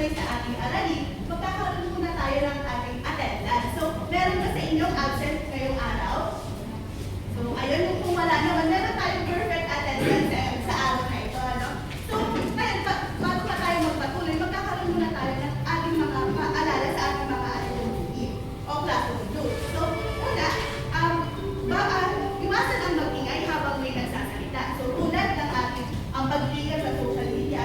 magpatuloy sa ating aralin, magkakaroon muna tayo ng ating attendance. So, meron ba sa inyong absent ngayong araw? So, ayun, kung wala naman, meron tayong perfect attendance sa araw na ito. Ano? So, ngayon, bago pa tayo magpatuloy, magkakaroon muna tayo ng ating mga maalala sa ating mga activity o classroom rules. So, una, iwasan ang mag-ingay habang may nagsasalita. So, tulad ng ating ang pag-iingat sa social media,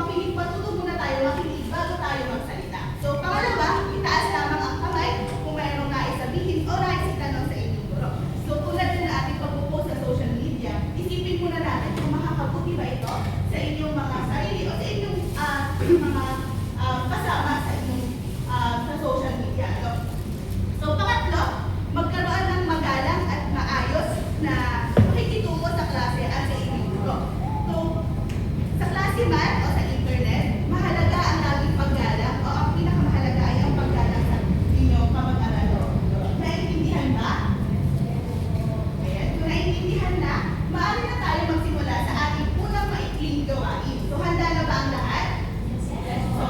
is patutog muna tayo makinig bago tayo magsalita. So, pangalawa, itaas lamang ang kamay kung mayroong nais sabihin o nais itanong sa inyong guro. So, tulad na ating pag-post sa social media, isipin muna natin kung makakabuti ba ito sa inyong mga sarili o sa inyong mga kasama sa inyong sa social media. So, pangatlo, magkaroon ng magalang at maayos na pakikitungo sa klase at sa inyong guro. So, sa klase man o sa internet, mahalaga ang laging paggalang o ang pinakamahalaga ay ang paggalang sa inyong kamag-aral. Naiintindihan ba? Ayan. Kung naiintindihan na, maaari na tayo magsimula sa ating unang maikling gawain. So, handa na ba ang lahat? So,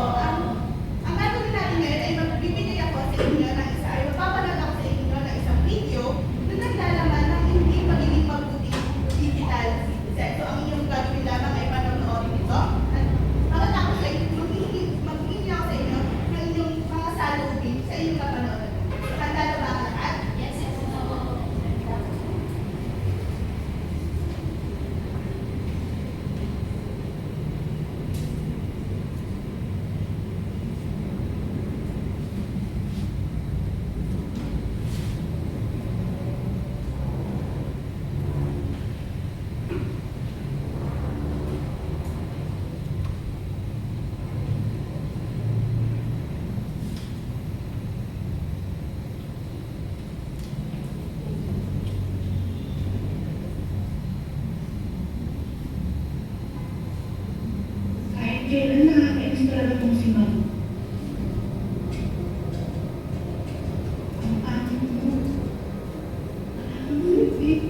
ang gagawin natin ngayon ay magbibigay ako sa inyo ng isa, ay mapapanood ako sa inyo ng isang video na naglalaman ng hindi pagiging mabuting digital citizen. So, ang inyong gagawin lamang ay panonoorin ito. At pagkatapos ay maghihingi ako sa inyo ng inyong mga salubin sa inyong kapanood. So, handa na ba ang lahat? Yes, yes. Kahit kailan nakakainis talaga itong si Ma'am. Ang ating mo. Alam mo, Rick.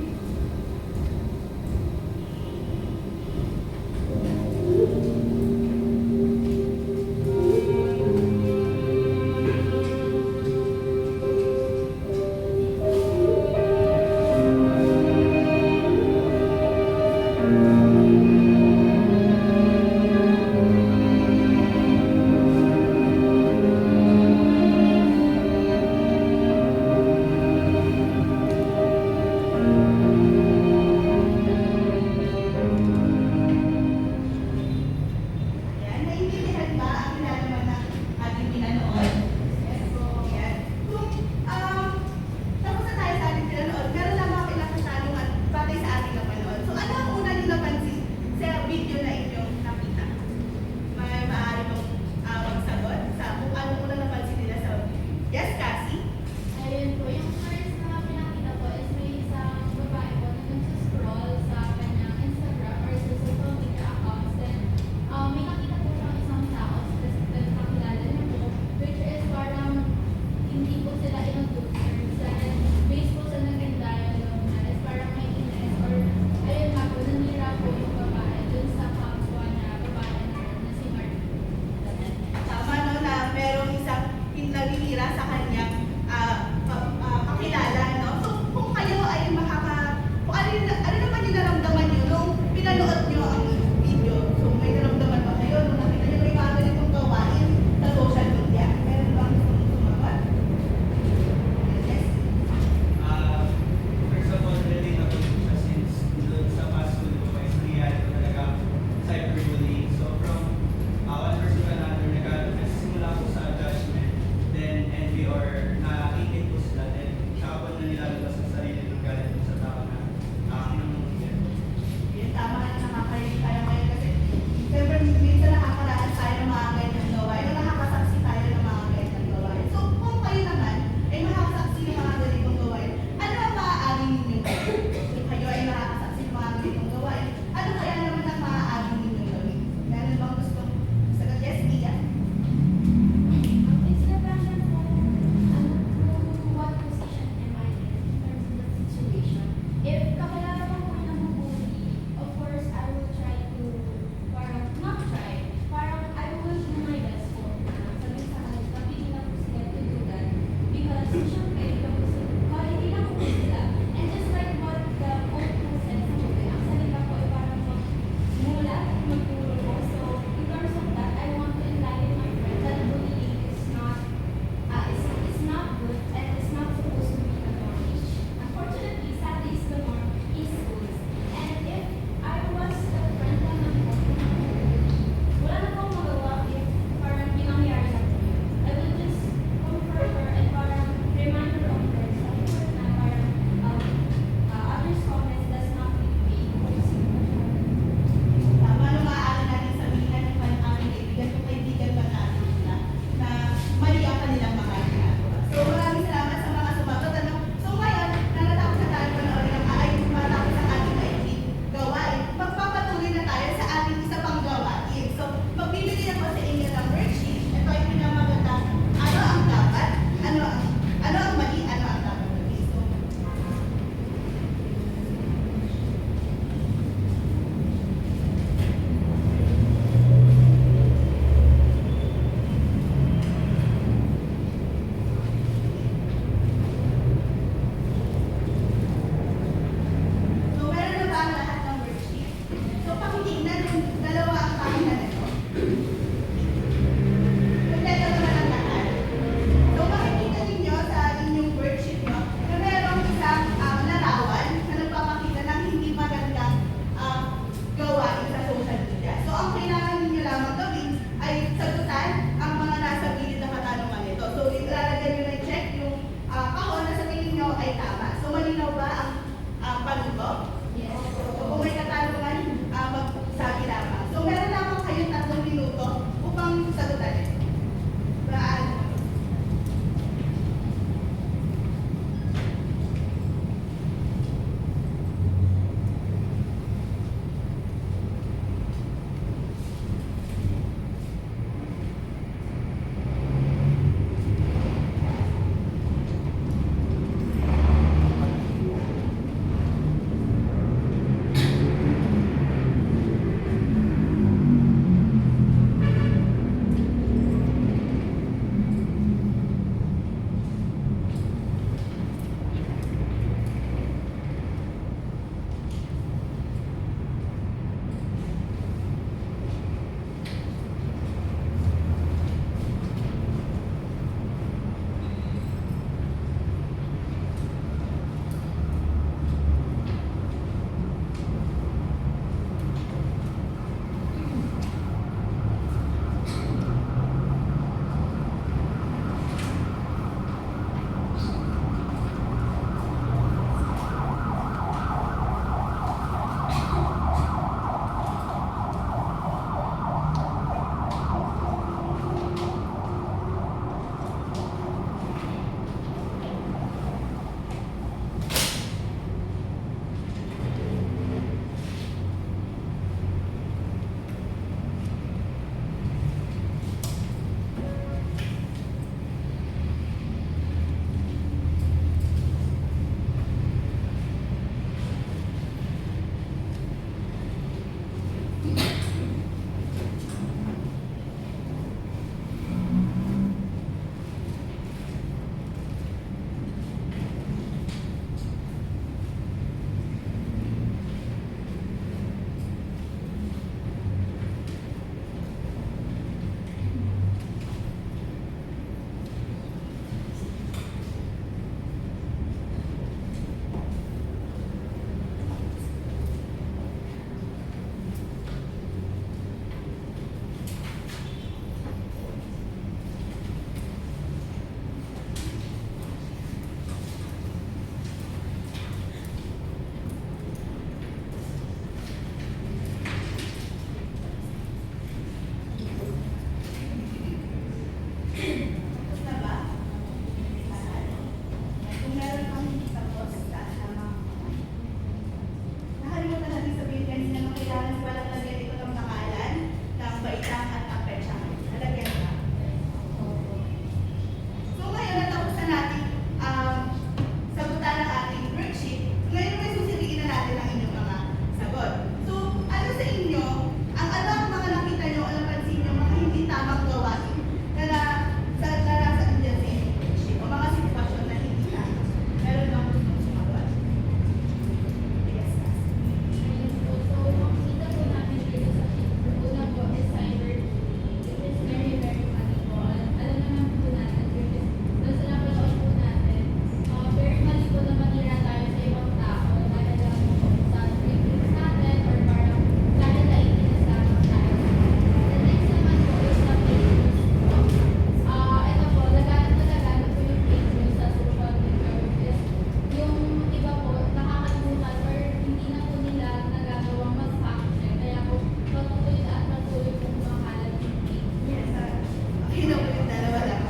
Hindi na po yung dalawa lang.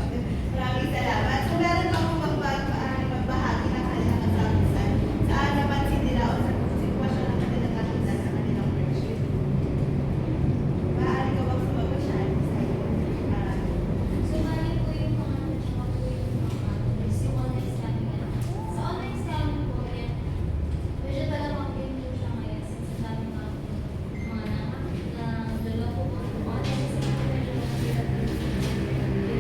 Maraming salamat. So meron pa akong magbahagi ng kanilang kasagutan. Saan napansin nila o sa sitwasyon ng kanilang nakita sa kanilang friendship. Maaari ka bang sumagot siya? So, bali po yung mga tsaka po yung mga is yung online scamming na. Sa online scamming po yan, medyo talagang din po siya ngayon since ang dami mga na lolo po po online scamming medyo mahirap din.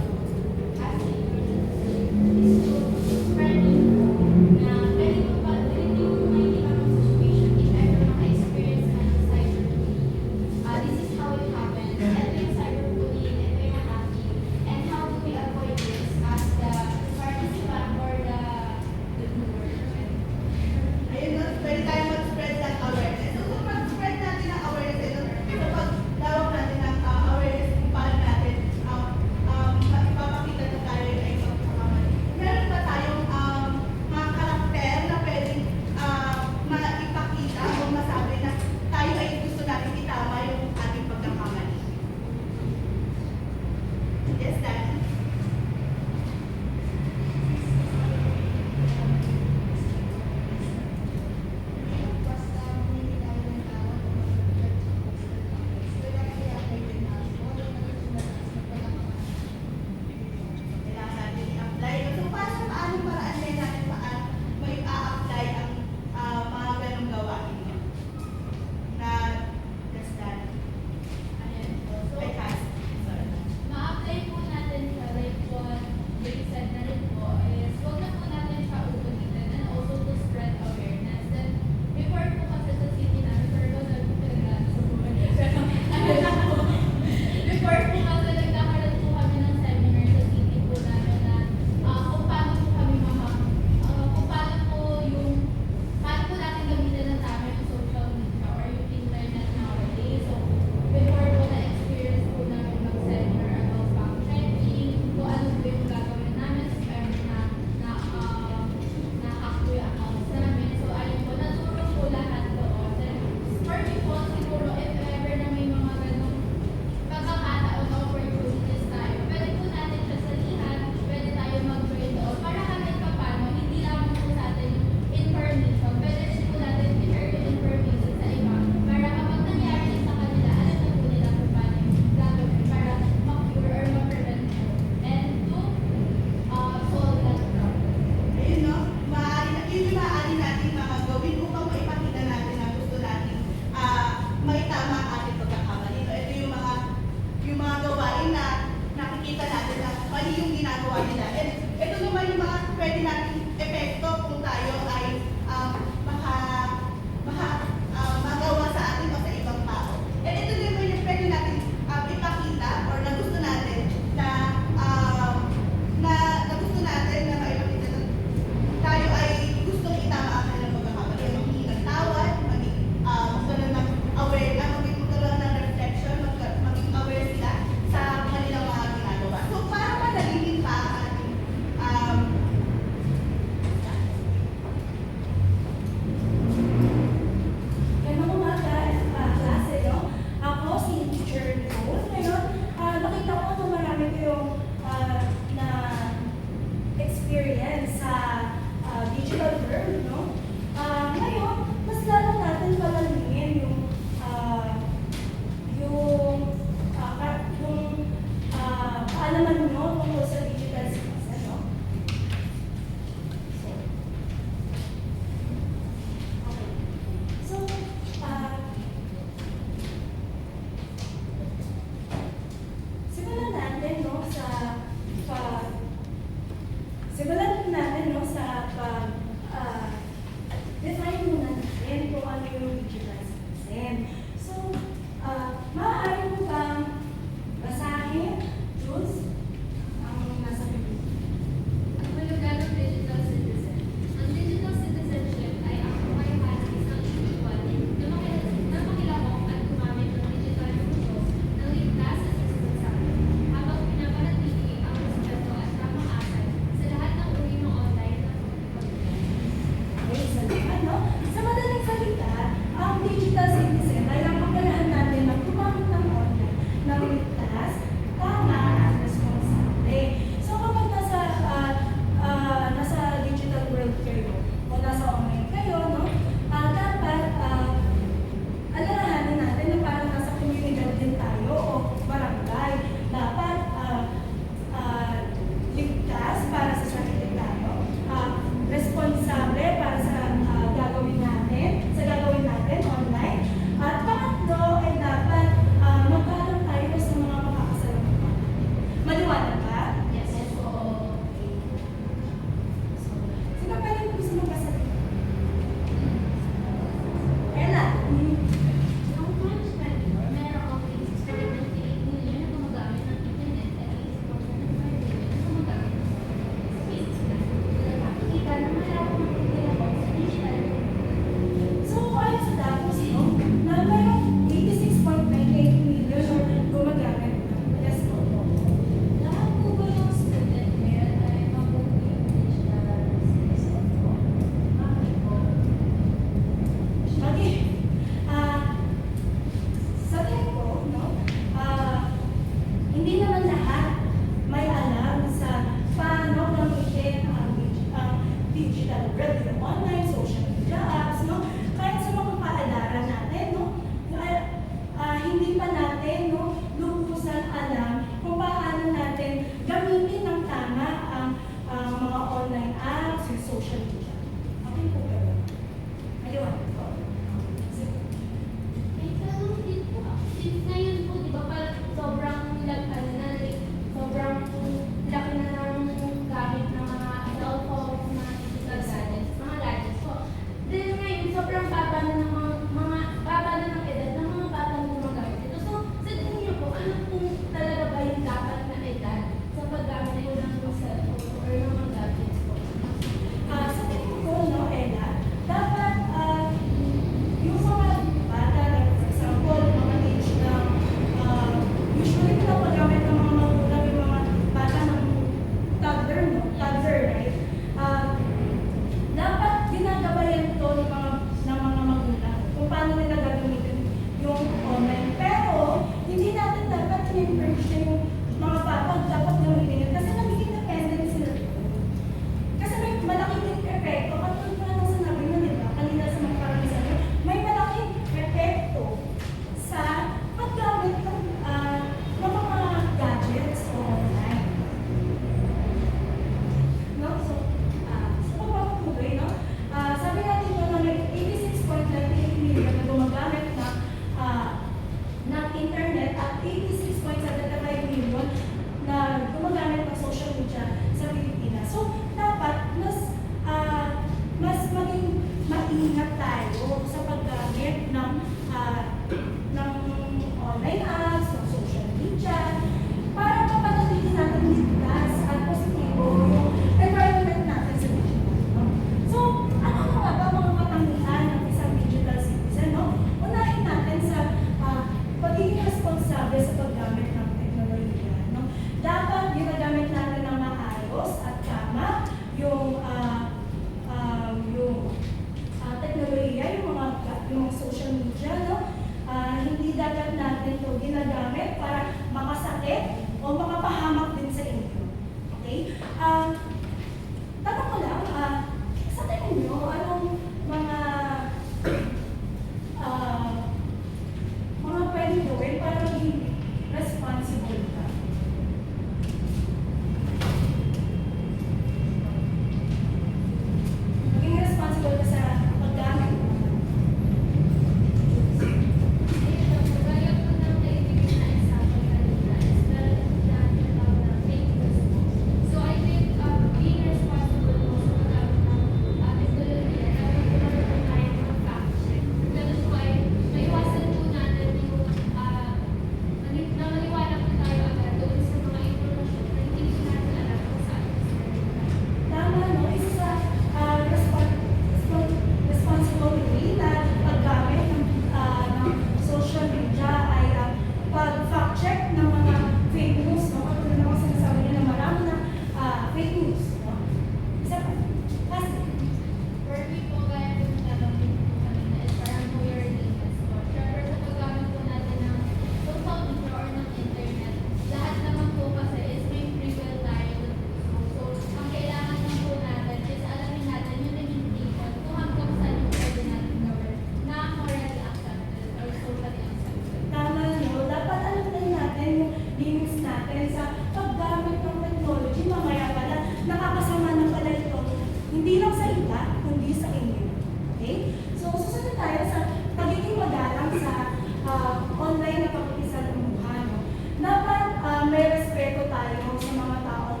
online na pakikisalamuha, no? Dapat may respeto tayo sa mga taong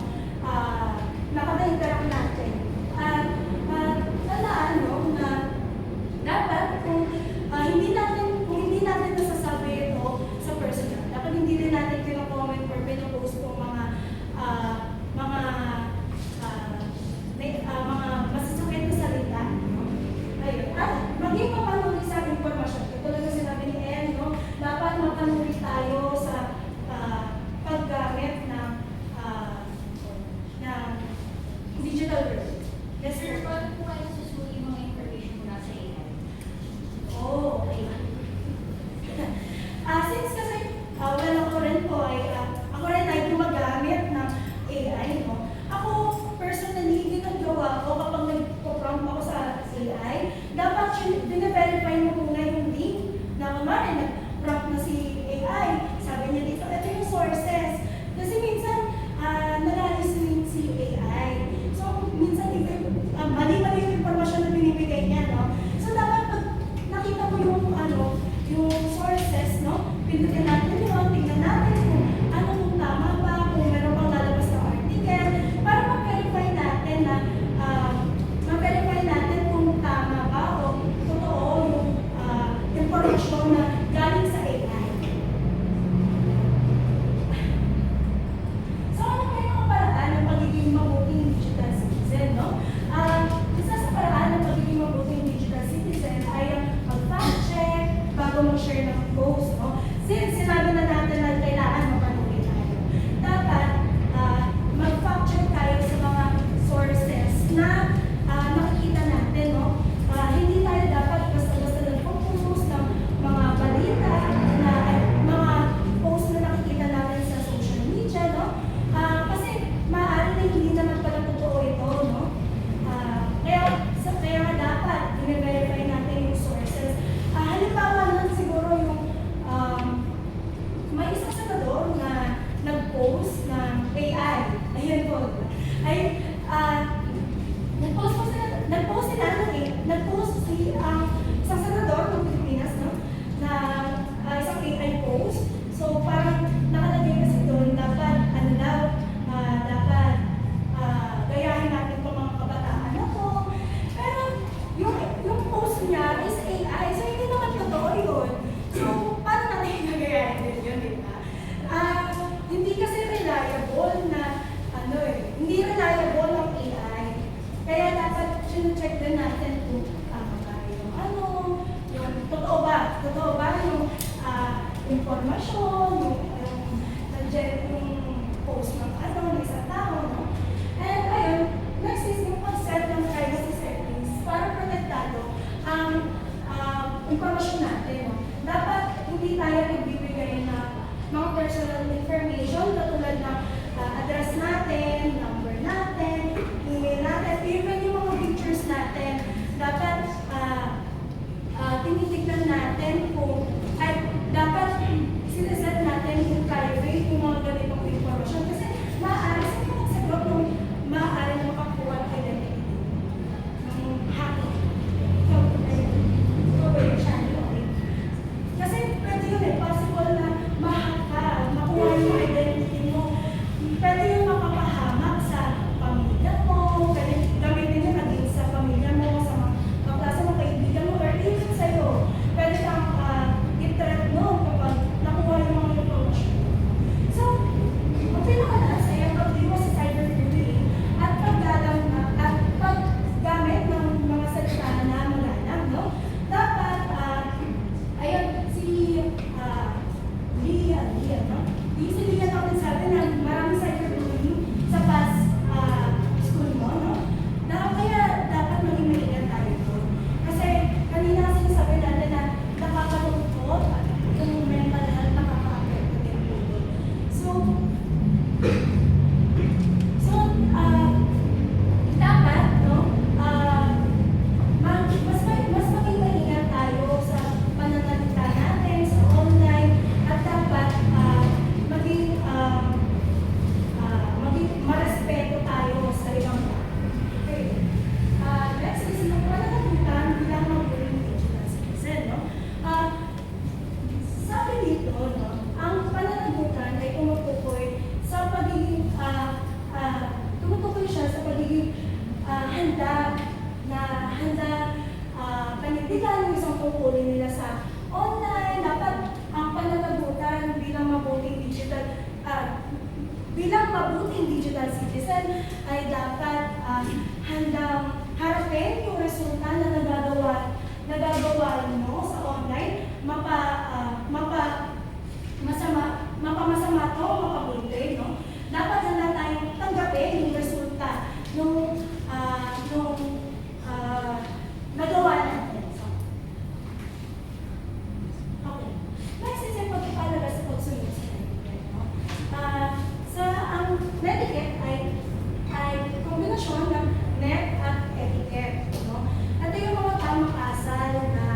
nakaka-interact natin. At tandaan, no, na dapat kung hindi natin nasasabi ito sa personal, dapat hindi din natin kino-comment or pino-post kung mga masasakit na salita, no? Ayun. At maging mapanuri sa impormasyon. Katulad na sinabi ni En, no? Dapat mapanuri tayo sa paggamit ng digital world. Yes, Sir, sir. paano po kayo susuli mga information mula sa AI? Oh, okay. Since kasi, ako rin po ay gumagamit ng AI, no? Ako, personally, ginagawa ko kapag nag-prompt ako sa AI, dapat dine-verify mo muna yung link na kumari, nag-prompt na si AI, sabi niya dito, ito yung sources. Kasi minsan, nalalis si AI. So, minsan, mali-mali yung informasyon na binibigay niya, no? So, dapat pag nakita mo yung sources, no? Pindutin natin yun, tingnan natin kung ano kung tama ba, kung meron pang lalabas na article, para ma-verify natin kung tama ba o totoo yung informasyon na galing sa AI. So, ano kaya ang paraan ng pagiging mabuting digital citizen, no? Isa sa paraan ng pagiging mabuting digital citizen ay ang mag-fact check bago mag-share ng post, no? Since sinabi na natin na kailangan mapanuri tayo, dapat mag-fact check tayo sa mga sources na nakikita natin, no? Hindi tayo dapat basta-basta nag-focus ng mga balita na mga post na nakikita natin sa social media, no? Kasi maaari na hindi naman pala totoo ito, no? Kaya nga dapat i-verify natin yung sources. Halimbawa lang siguro yung may isang senador na nag-post ng AI. Ayan po. Nag-post si isang senador ng Pilipinas, no? Na isang AI post. So parang nakalagay kasi doon, dapat gayahin natin itong mga kabataan na to. Pero yung post niya is AI, so hindi naman totoo yun. So, paano natin gagayahin din yun, di ba? Hindi kasi reliable na, hindi reliable ang AI. Kaya dapat check din natin kung tama ba yung yung totoo ba yung informasyon, yung post ng isang tao, no? And ayun, next is yung pag-set ng privacy settings para protektado ang informasyon natin, no? Dapat hindi tayo nagbibigay ng mga personal information katulad ng address natin, number natin, email natin, even yung mga pictures natin. Dapat tinitignan natin kung dapat sineset natin yung private yung mga ganitong informasyon kasi maaari sa group kung maaari na makakuha ng identity ng hacking. Kasi pwede yun possible na ma-hack ka, makuha yung identity mo. Pwede yun makapahamak sa pamilya mo, pwede gamitin yun against sa pamilya mo, sa mga kaklase mo, kaibigan mo, or even sa'yo. Pwede kang i-threat mo kapag nakuha yung mga information. So, ang pinakalas ay ang pag-iwas sa cyberbullying at paggamit ng mga salita na malalam, no? Dapat, ayun, si Lia, no? Si Lia na sabi na maraming cyberbullying sa past school mo, no? Kaya dapat maging maingat tayo doon. Kasi kanina sinasabi natin na nakakalungkot at yung mental health nakaka-affect din po. So, dapat, no? Mas maging maingat tayo sa pananalita natin, sa online, at dapat maging citizen ay dapat handang harapin yung resulta na nagagawa nyo sa online, mapamasama to, mapabuti, no? Dapat handa tayong tanggapin yung resulta nung nagawa natin. So, okay. Next is yung pagpapalaga sa pagsunod sa etiquette, no? Ang netiquette ay kombinasyon ng net at etiquette, no? Ito yung mga tamang asal na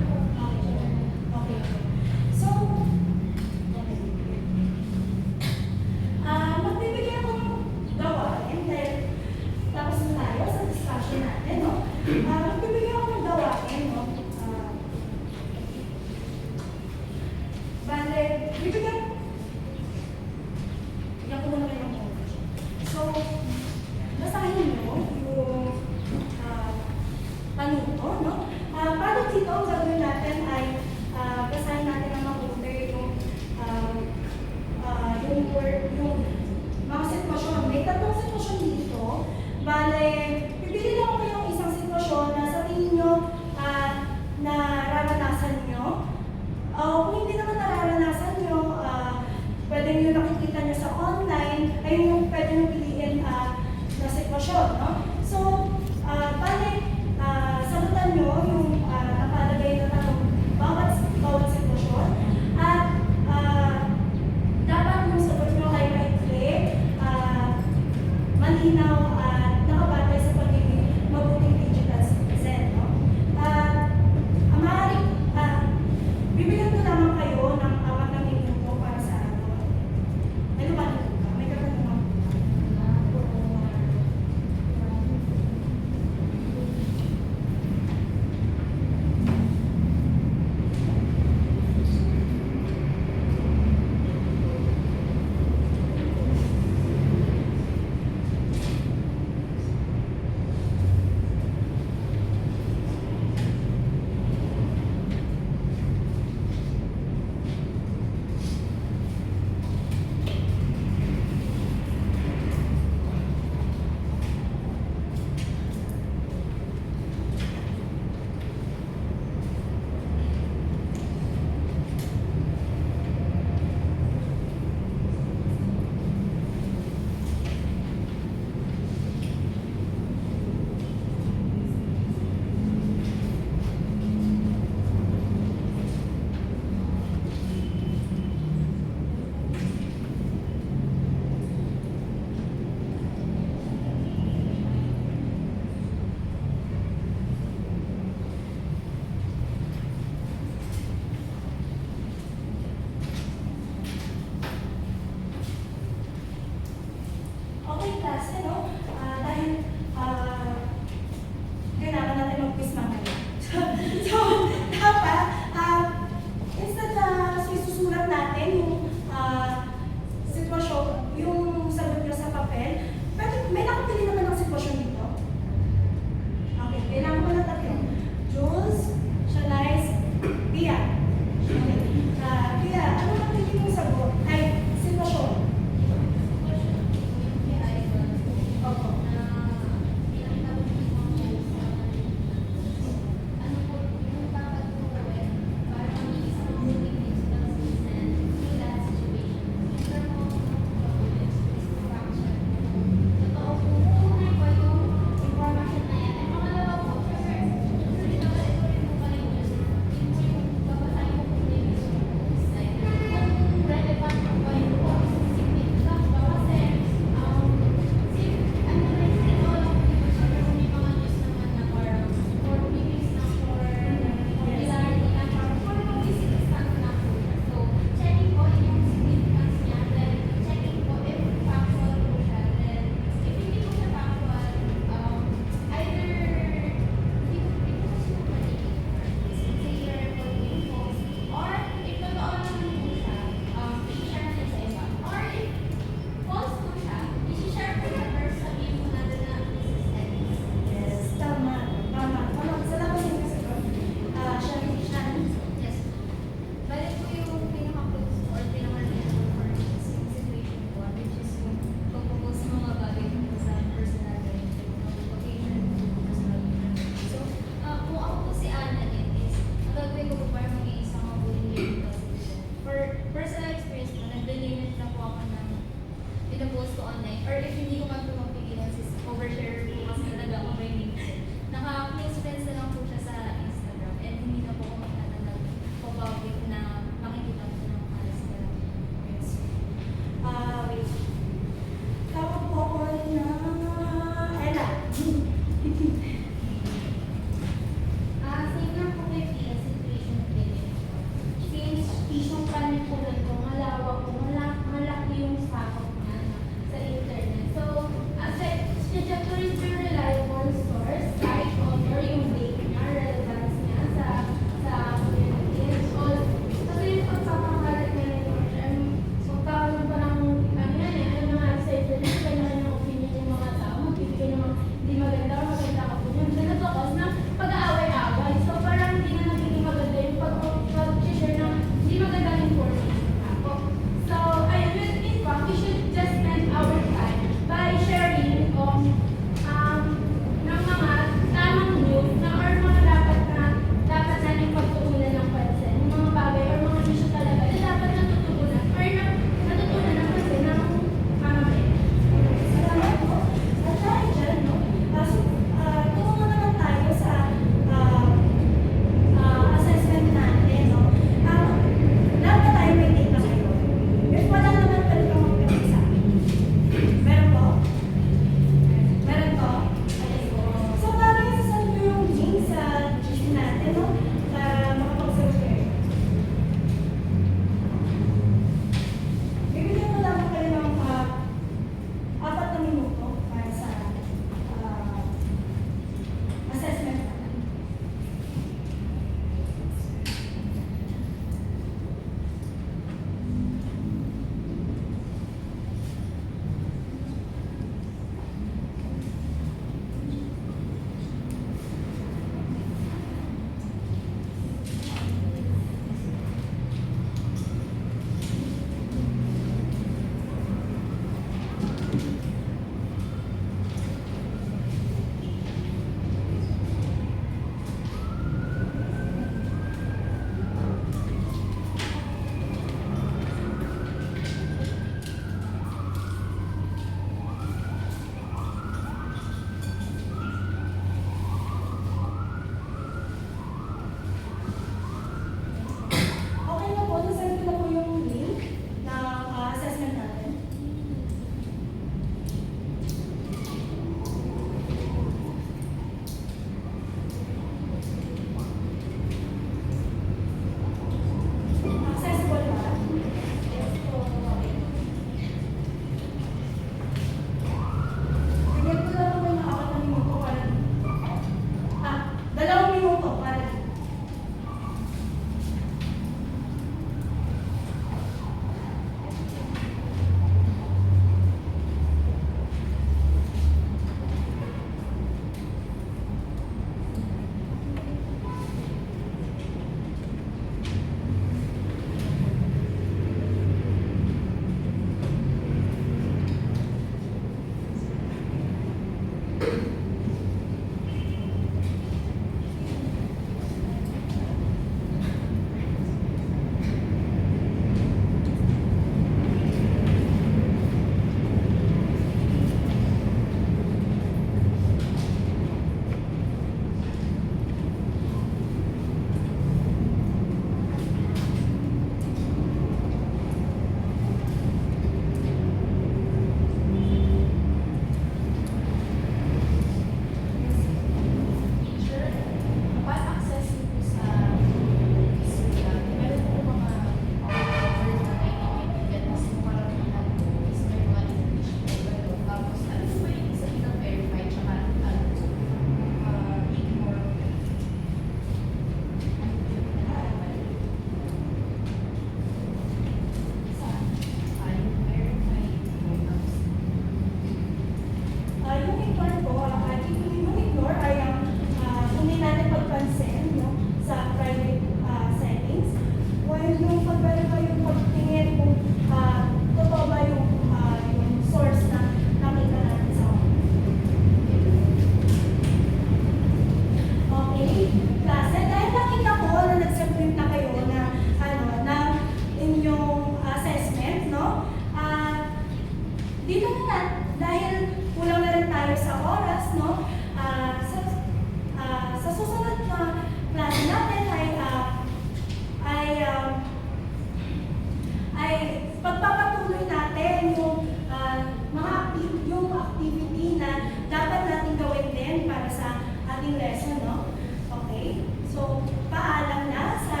ating lesson, no? Okay? So, paalam na sa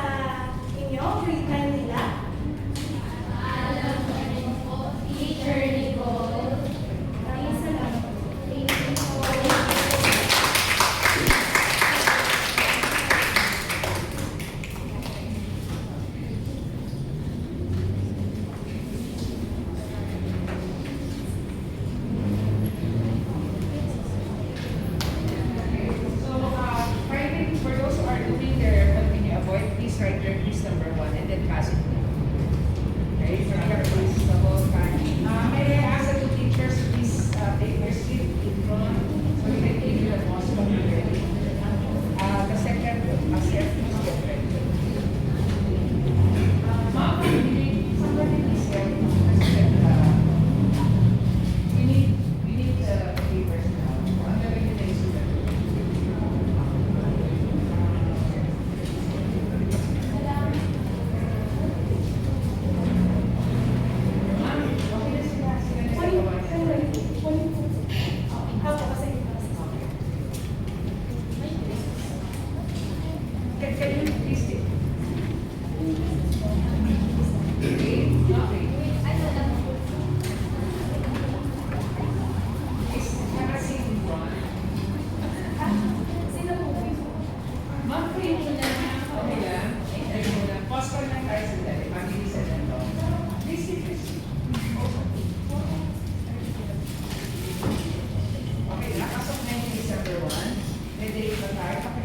inyong grade 9 nila. Alam ko rin po, Teacher Nicole. Maraming salamat. Thank you po. Friday, for those who are doing their continue avoid, please write your quiz number 1 and then pass it to me. Okay, so your quiz the whole time. May I ask the two teachers please take your seat in front so we can give you the most popular. The second, Asir, please get ready. Ma'am, somebody please get we need the papers now. I'm going to take you. Can you please take? Okay. Ano lang po? Is Harassing in front? Sino po? Ma'am, pray muna. Okay lang. Pray muna. Pause ko lang tayo sa dali. Mabilisan lang to. Please, please. Okay, nakasok na yung December 1. May date na tayo.